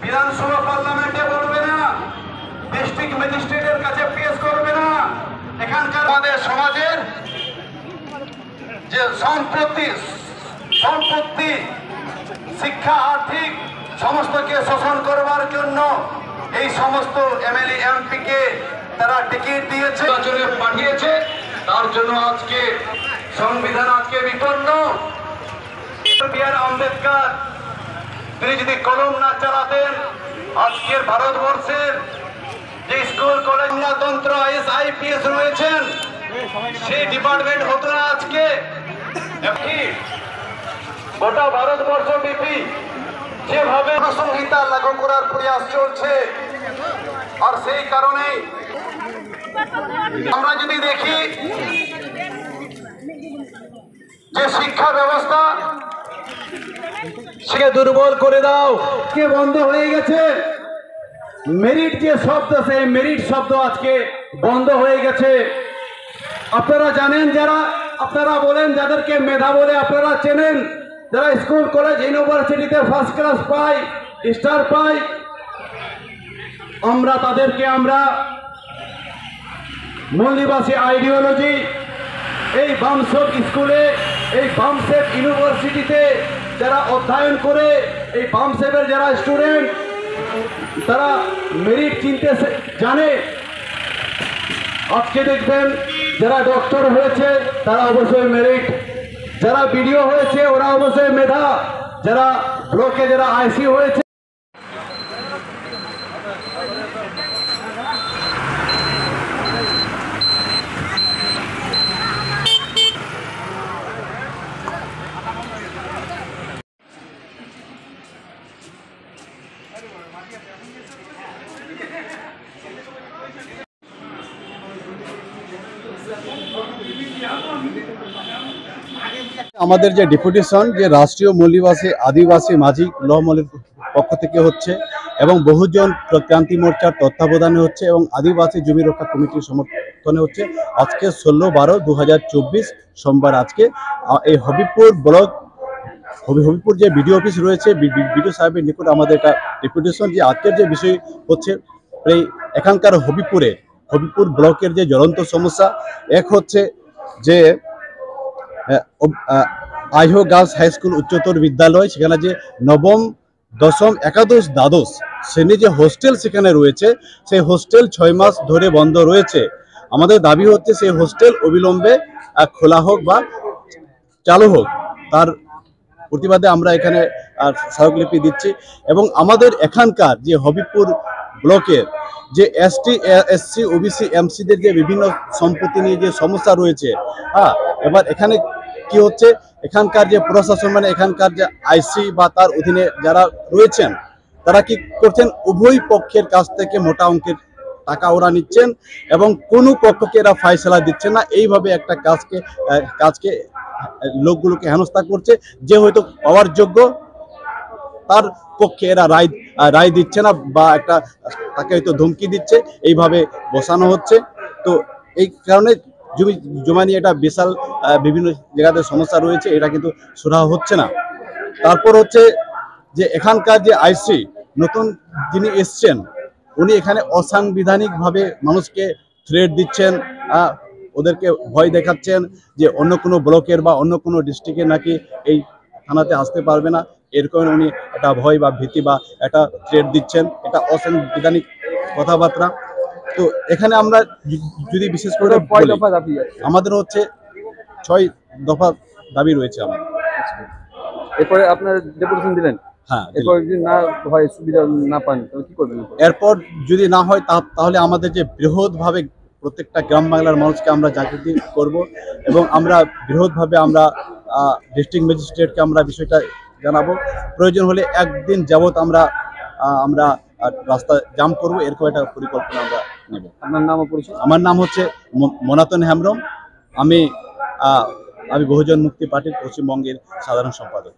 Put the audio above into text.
বিধানসভা পার্লামেন্টে বলবে না, ডিস্ট্রিক্ট ম্যাজিস্ট্রেটের কাছে পেশ করবে না। এখানকার আমাদের সমাজের যে সম্পত্তি, শিক্ষা, আর্থিক সমস্তকে শোষণ করবার জন্য এই সমস্ত এমএলএ এমপিকে তারা টিকিট দিয়েছে, পাঠিয়েছে। তার জন্য আজকে সংবিধান আজকে বিপন্ন। বি.আর. আম্বেদকর তিনি যদি কলম না চালাতেন, আজকের ভারতবর্ষের যে স্কুল কলেজ তন্ত্র আইএস আইপিএস রয়েছেন সেই ডিপার্টমেন্ট হতো না আজকে। গোটা ভারতবর্ষ ব্যাপী যেভাবে সংহিতা লাগু করার প্রয়াস চলছে, আর সেই কারণে আমরা যদি দেখি যে শিক্ষা ব্যবস্থা সে দুর্বল করে দাও কে বন্ধ হয়ে গেছে। মেরিট যে শব্দ, সেই মেরিট শব্দ আজকে বন্ধ হয়ে গেছে। আপনারা জানেন, যারা আপনারা বলেন যাদেরকে মেধা বলে আপনারা চেনেন, যারা স্কুল কলেজ ইউনিভার্সিটিতে ফার্স্ট ক্লাস পায়, স্টার পায়, আমরা তাদেরকে আমরা মৌলবাদী আইডিওলজি এই বামসেব স্কুলে, এই বামসেব ইউনিভার্সিটিতে যারা অধ্যয়ন করে, এই বামসেবের যারা স্টুডেন্ট তারা মেরিট চিনতে জানে। আজকে দেখবেন যারা ডক্টর হয়েছে তারা অবশ্যই মেরিট, যারা বিডিও হয়েছে ওরা অবশ্যই মেধা, যারা ব্লকে যারা আইসি হয়েছে আমাদের যে ডেপুটেশন যে রাষ্ট্রীয় মৌলবাদী আদিবাসী মাঝি লমলের পক্ষ থেকে হচ্ছে এবং বহুজন ক্রান্তি মোর্চার তত্ত্বাবধানে হচ্ছে এবং আদিবাসী জমি রক্ষা কমিটির সমর্থনে হচ্ছে। আজকে 16/12/2024 সোমবার আজকে এই হবিপুর ব্লক হবিপুর যে বিডিও অফিস রয়েছে, বিডিও সাহেবের নিকট আমাদের একটা ডেপুটেশন যে আজকের যে বিষয় হচ্ছে এই এখানকার হবিপুর ব্লকের যে জ্বলন্ত সমস্যা। এক হচ্ছে যে আইহো গার্লস হাই স্কুল উচ্চতর বিদ্যালয়, সেখানে যে নবম, দশম, একাদশ, দ্বাদশ শ্রেণী যে হোস্টেল সেখানে রয়েছে, সেই হোস্টেল 6 মাস ধরে বন্ধ রয়েছে। আমাদের দাবি হচ্ছে সেই হোস্টেল অবিলম্বে খোলা হোক বা চালু হোক, তার প্রতিবাদে আমরা এখানে স্মারকলিপি দিচ্ছি। এবং আমাদের এখানকার যে হবিপুর ব্লকের যে এসটি, এসসি, ওবিসি, এমসিদের যে বিভিন্ন সম্পত্তি নিয়ে যে সমস্যা রয়েছে, এবার এখানে কি হচ্ছে, এখানকার যে প্রশাসন মানে এখানকার যে আইসি বা তার অধীনে যারা রয়েছেন তারা কি করছেন, উভয় পক্ষের কাছ থেকে মোটা অঙ্কের টাকা ওরা নিচ্ছেন এবং কোনো পক্ষকে এরা ফায়সালা দিচ্ছে না। এইভাবে একটা কাজকে লোকগুলোকে হেনস্থা করছে, যে হয়তো পাওয়ার যোগ্য তার পক্ষে এরা রায় দিচ্ছে না বা একটা তাকে হয়তো ধমকি দিচ্ছে, এইভাবে বসানো হচ্ছে। তো এই কারণে জমা নিয়ে এটা বিশাল বিভিন্ন জায়গাতে সমস্যা রয়েছে, এটা কিন্তু সুরাহা হচ্ছে না। তারপর হচ্ছে যে এখানকার যে আইসি নতুন যিনি এসছেন, উনি এখানে অসাংবিধানিকভাবে মানুষকে থ্রেট দিচ্ছেন, ওদেরকে ভয় দেখাচ্ছেন যে অন্য কোনো ব্লকের বা অন্য কোনো ডিস্ট্রিক্টে নাকি এই থানাতে আসতে পারবে না, এরকম উনি একটা ভয় বা ভীতি বা একটা থ্রেট দিচ্ছেন। এটা অসাংবিধানিক কথাবার্তা। তো এখানে আমরা যদি বিশেষ করে আমাদের হচ্ছে 6 দফা দাবি রয়েছে আমাদের। এরপরে আপনার ডেপুটেশন দিলেন? হ্যাঁ, এরপর যদি না হয়, সুবিধা না পান, তাহলে কি করবেন? এরপর যদি না হয় তাহলে আমাদের যে বৃহৎভাবে প্রত্যেকটা গ্রাম বাংলার মানুষকে আমরা জাগৃতি করব এবং আমরা বৃহৎভাবে আমরা ডিস্ট্রিক্ট ম্যাজিস্ট্রেটকে আমরা বিষয়টা জানাবো। প্রয়োজন হলে একদিন যাবত আমরা রাস্তা জাম করব, এরকম একটা পরিকল্পনা আমরা নেব। আপনার নাম ও পরিচয়? আমার নাম হচ্ছে মনাতন হেমব্রম, আমি বহুজন মুক্তি পার্টির পশ্চিমবঙ্গের সাধারণ সম্পাদক।